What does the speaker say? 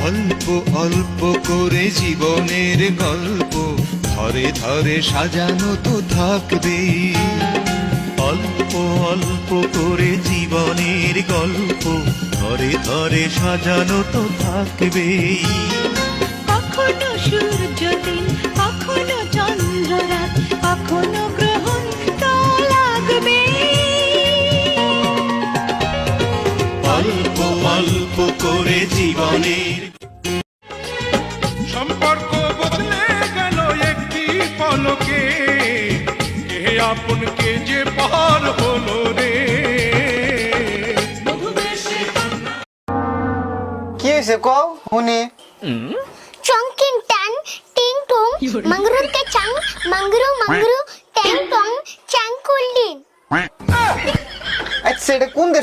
অল্প অল্প করে জীবনের গল্প ধরে ধরে সাজানো তো থাকবেই। অল্প অল্প করে জীবনের গল্প ধরে ধরে সাজানো তো থাকবেই। কখনো সূর্য দিন, কখনো চন্দ্র রাত, কখনো গ্রহণ তো লাগবে। অল্প অল্প করে জীবনের সম্পর্ক বদলে গেল একটি পলকে, কে আপন কে যে পর হলো রে। কি হয়েছে কও শুনি। চংকিং টান টিং টুং মাংরুতে চাং মাংরু মাংরু ট্যাং টং চাং কুলদিন। আচ্ছা এটা কোন